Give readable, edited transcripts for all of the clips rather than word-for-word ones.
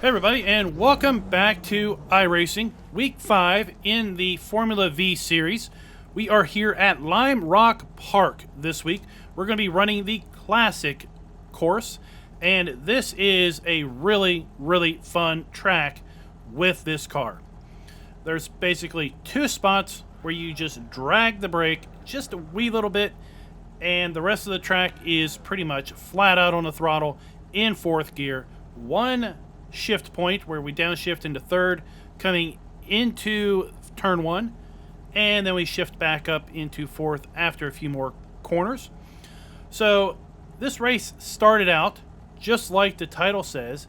Hey everybody, and welcome back to iRacing, Week 5 in the Formula Vee series. We are here at Lime Rock Park this week. We're going to be running the Classic course, and this is a really fun track with this car. There's basically two spots where you just drag the brake just a wee little bit, and the rest of the track is pretty much flat out on the throttle in fourth gear. One shift point where we downshift into third, coming into turn one, and then we shift back up into fourth after a few more corners. So this race started out just like the title says.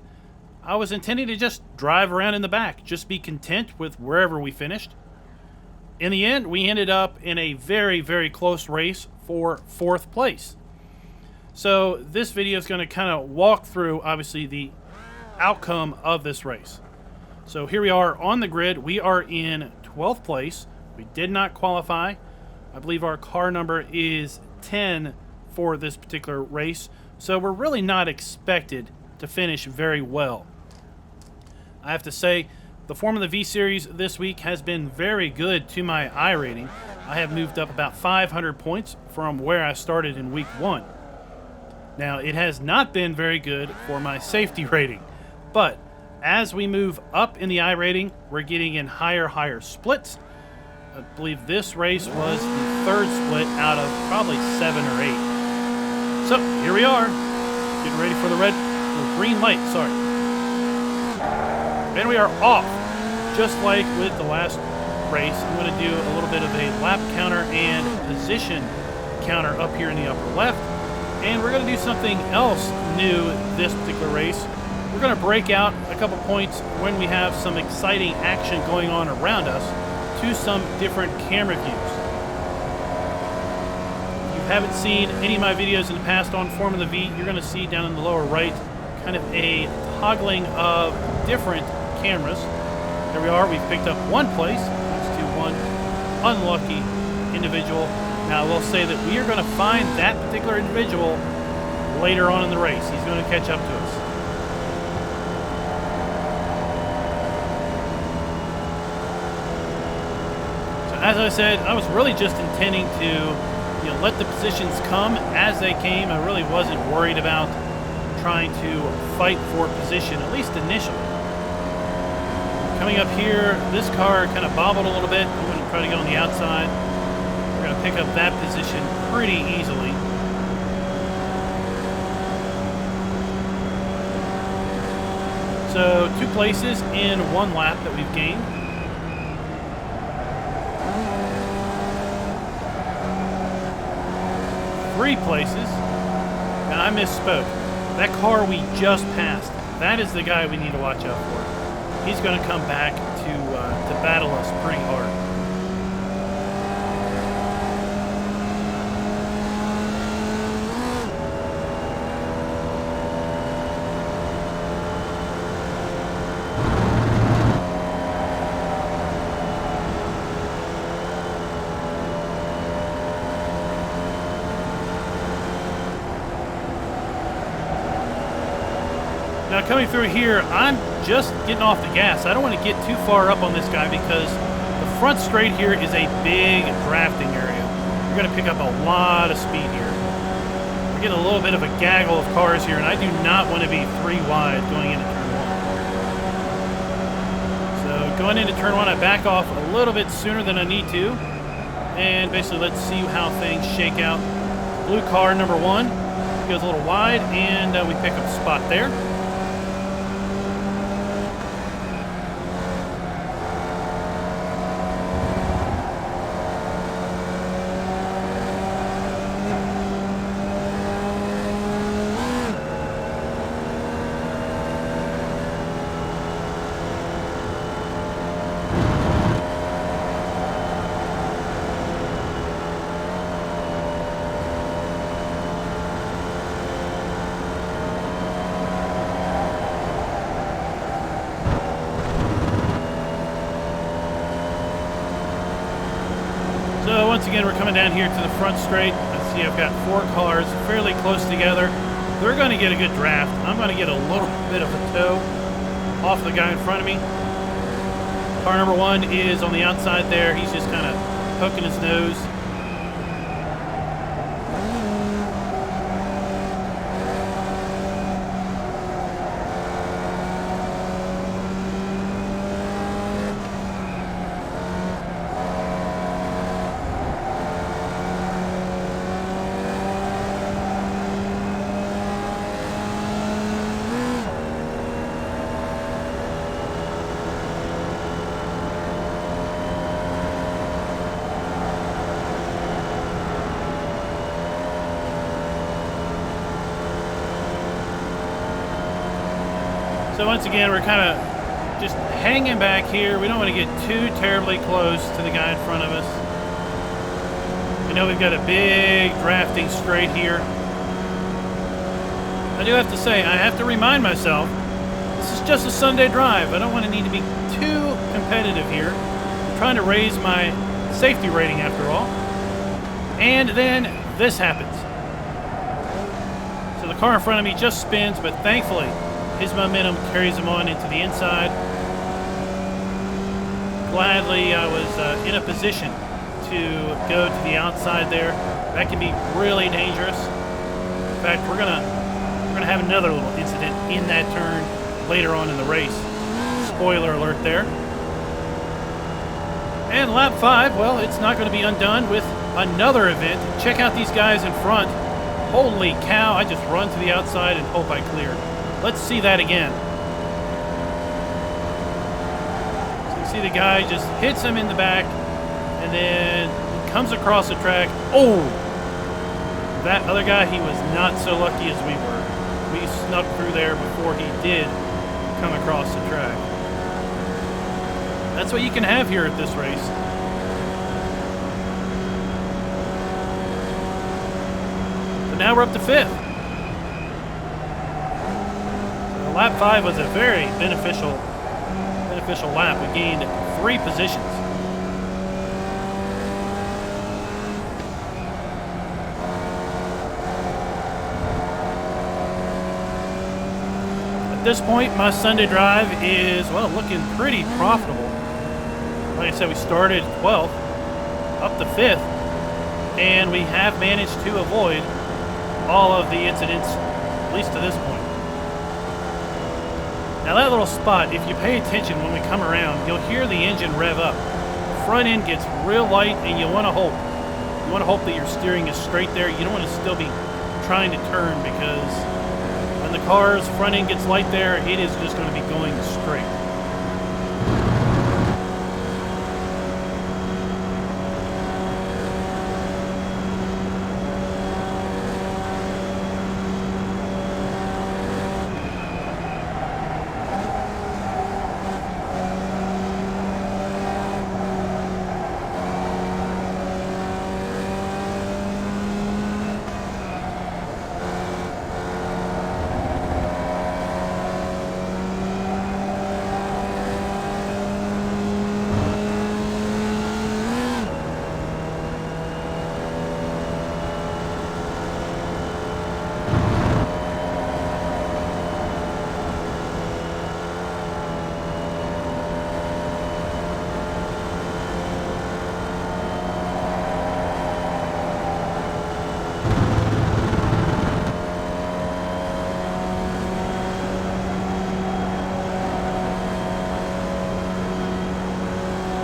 I was intending to just drive around in the back, just be content with wherever we finished. In the end, we ended up in a very close race for fourth place. So this video is going to kind of walk through, obviously, the outcome of this race. So here we are on the grid. We are in 12th place. We did not qualify. I believe our car number is 10 for this particular race. So we're really not expected to finish very well. I have to say, the Formula Vee series this week has been very good to my I rating. I have moved up about 500 points from where I started in week 1. Now, it has not been very good for my safety rating. But as we move up in the I rating, we're getting in higher splits. I believe this race was the third split out of probably 7 or 8. So here we are, getting ready for the green light, sorry. And we are off, just like with the last race. I'm going to do a little bit of a lap counter and position counter up here in the upper left. And we're going to do something else new this particular race. We're going to break out a couple points when we have some exciting action going on around us to some different camera views. If you haven't seen any of my videos in the past on Formula Vee, you're going to see down in the lower right kind of a toggling of different cameras. There we are. We've picked up one place thanks to one unlucky individual. Now, I will say that we are going to find that particular individual later on in the race. He's going to catch up to us. As I said, I was really just intending to, let the positions come as they came. I really wasn't worried about trying to fight for position, at least initially. Coming up here, this car kind of bobbled a little bit. I'm going to try to get on the outside. We're going to pick up that position pretty easily. So 2 places in 1 lap that we've gained. Three places. Now I misspoke. That car we just passed, that is the guy we need to watch out for. He's going to come back to battle us pretty hard. Now coming through here, I'm just getting off the gas. I don't want to get too far up on this guy because the front straight here is a big drafting area. We're going to pick up a lot of speed here. We're getting a little bit of a gaggle of cars here, and I do not want to be 3 wide going into turn 1. So going into turn 1, I back off a little bit sooner than I need to. And basically let's see how things shake out. Blue car number 1 goes a little wide, and we pick up a spot there. So once again, we're coming down here to the front straight. Let's see, I've got 4 cars fairly close together. They're going to get a good draft. I'm going to get a little bit of a tow. off the guy in front of me. Car number 1 is on the outside there. He's just kind of poking his nose. So once again, we're kind of just hanging back here. We don't want to get too terribly close to the guy in front of us. We know we've got a big drafting straight here. I do have to say, I have to remind myself, this is just a Sunday drive. I don't want to need to be too competitive here. I'm trying to raise my safety rating after all. And then this happens. So the car in front of me just spins, but thankfully, his momentum carries him on into the inside. Gladly, I was in a position to go to the outside there. That can be really dangerous. In fact, we're gonna have another little incident in that turn later on in the race. Spoiler alert there. And lap 5, well, it's not going to be undone with another event. Check out these guys in front. Holy cow! I just run to the outside and hope I clear. Let's see that again. So you see the guy just hits him in the back and then comes across the track. Oh! That other guy, he was not so lucky as we were. We snuck through there before he did come across the track. That's what you can have here at this race. So now we're up to 5th. Lap 5 was a very beneficial lap. We gained 3 positions. At this point, my Sunday drive is, well, looking pretty profitable. Like I said, we started 12th, up to 5th, and we have managed to avoid all of the incidents, at least to this point. Now that little spot, if you pay attention when we come around, you'll hear the engine rev up. The front end gets real light, and you want to hope that your steering is straight there. You don't want to still be trying to turn, because when the car's front end gets light there, it is just going to be going straight.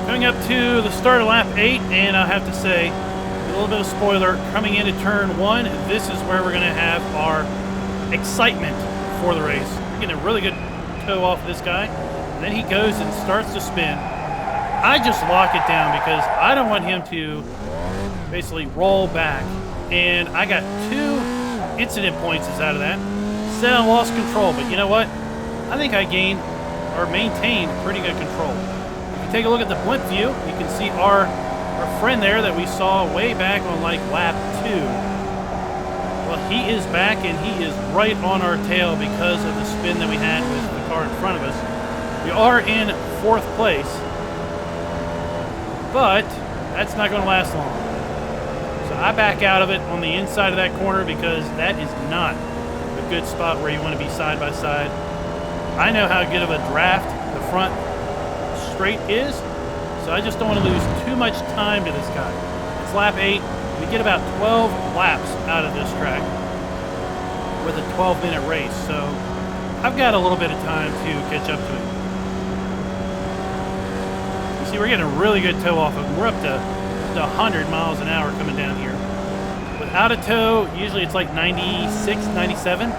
Coming up to the start of lap 8, and I have to say, a little bit of spoiler, coming into turn 1, this is where we're going to have our excitement for the race. We're getting a really good toe off this guy, and then he goes and starts to spin. I just lock it down because I don't want him to basically roll back, and I got 2 incident points out of that. Said I lost control, but you know what? I think I gained or maintained pretty good control. Take a look at the blimp view. You can see our friend there that we saw way back on like lap 2. Well, he is back, and he is right on our tail because of the spin that we had with the car in front of us. We are in 4th place, but that's not going to last long. So I back out of it on the inside of that corner because that is not a good spot where you want to be side by side. I know how good of a draft the front straight is, so I just don't want to lose too much time to this guy. It's lap 8. We get about 12 laps out of this track with a 12-minute race, so I've got a little bit of time to catch up to him. You see, we're getting a really good tow off of him. We're up to 100 miles an hour coming down here. Without a tow, usually it's like 96, 97.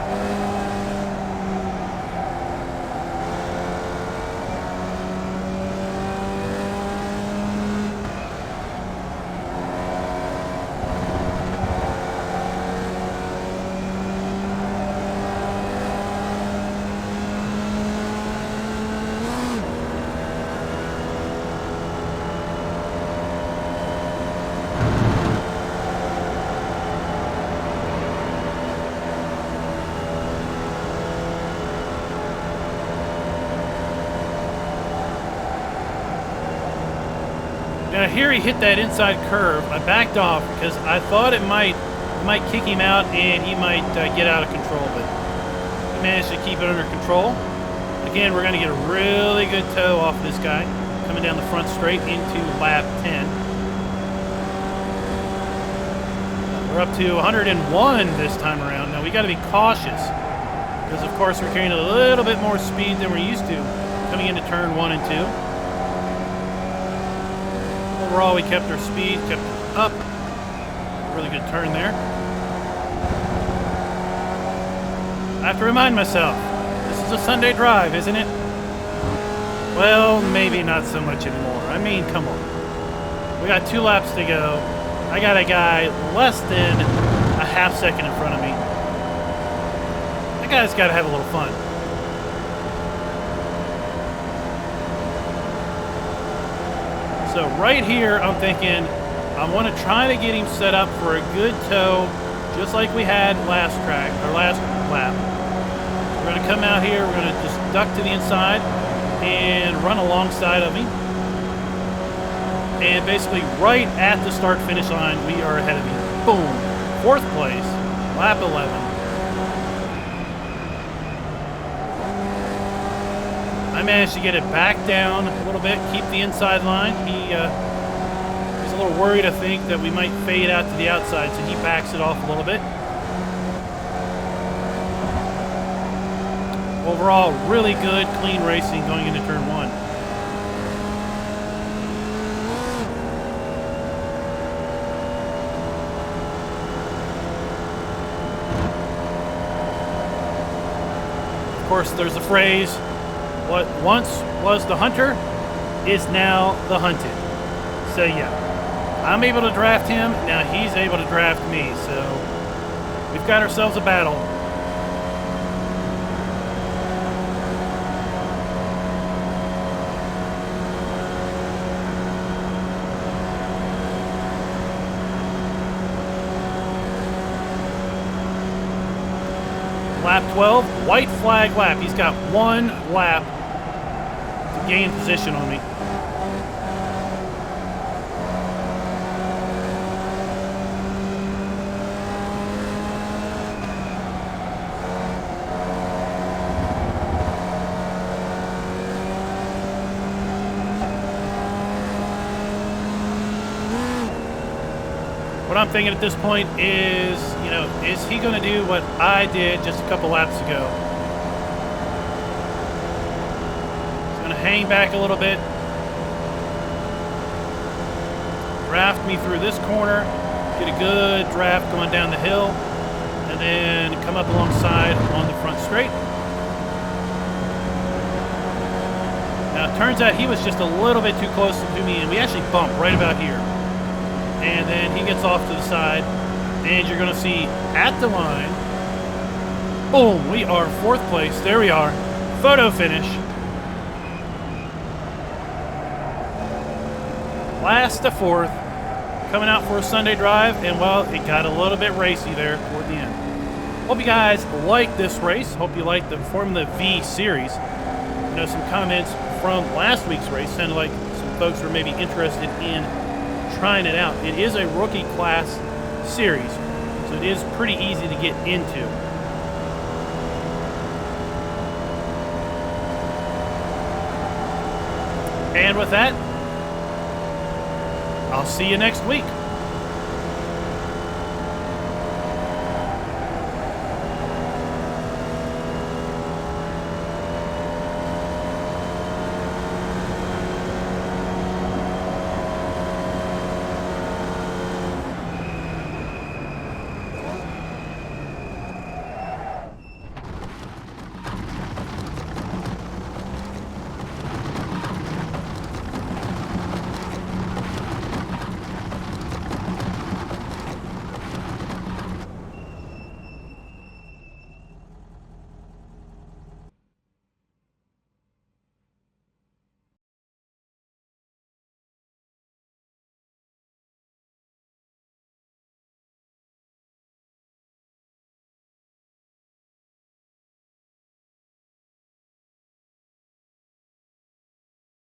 Now here he hit that inside curve. I backed off because I thought it might kick him out and he might get out of control, but he managed to keep it under control. Again, we're going to get a really good tow off this guy coming down the front straight into lap 10. We're up to 101 this time around. Now we got to be cautious because of course we're carrying a little bit more speed than we're used to coming into turn 1 and 2. Overall, we kept our speed, kept it up. Really good turn there. I have to remind myself, this is a Sunday drive, isn't it? Well, maybe not so much anymore. I mean, come on. We got 2 laps to go. I got a guy less than a half second in front of me. That guy's got to have a little fun. So right here, I'm thinking I want to try to get him set up for a good tow, just like we had last track, or last lap. We're going to come out here, we're going to just duck to the inside and run alongside of him. And basically right at the start-finish line, we are ahead of him. Boom. 4th place, lap 11. I managed to get it back down a little bit, keep the inside line. He was a little worried, I think, that we might fade out to the outside, so he backs it off a little bit. Overall, really good, clean racing going into turn 1. Of course, there's a phrase, what once was the hunter is now the hunted. So yeah, I'm able to draft him, now he's able to draft me, so we've got ourselves a battle. Lap 12, white flag lap. He's got 1 lap to gain position on me. What I'm thinking at this point is, you know, is he going to do what I did just a couple laps ago? He's going to hang back a little bit, draft me through this corner, get a good draft going down the hill, and then come up alongside on the front straight. Now, it turns out he was just a little bit too close to me, and we actually bumped right about here. And then he gets off to the side, and you're going to see at the line, boom, we are 4th place. There we are. Photo finish. Last to 4th, coming out for a Sunday drive, and well, it got a little bit racy there toward the end. Hope you guys liked this race. Hope you liked the Formula Vee series. You know, some comments from last week's race sounded like some folks were maybe interested in trying it out. It is a rookie class series, so it is pretty easy to get into. And with that, I'll see you next week.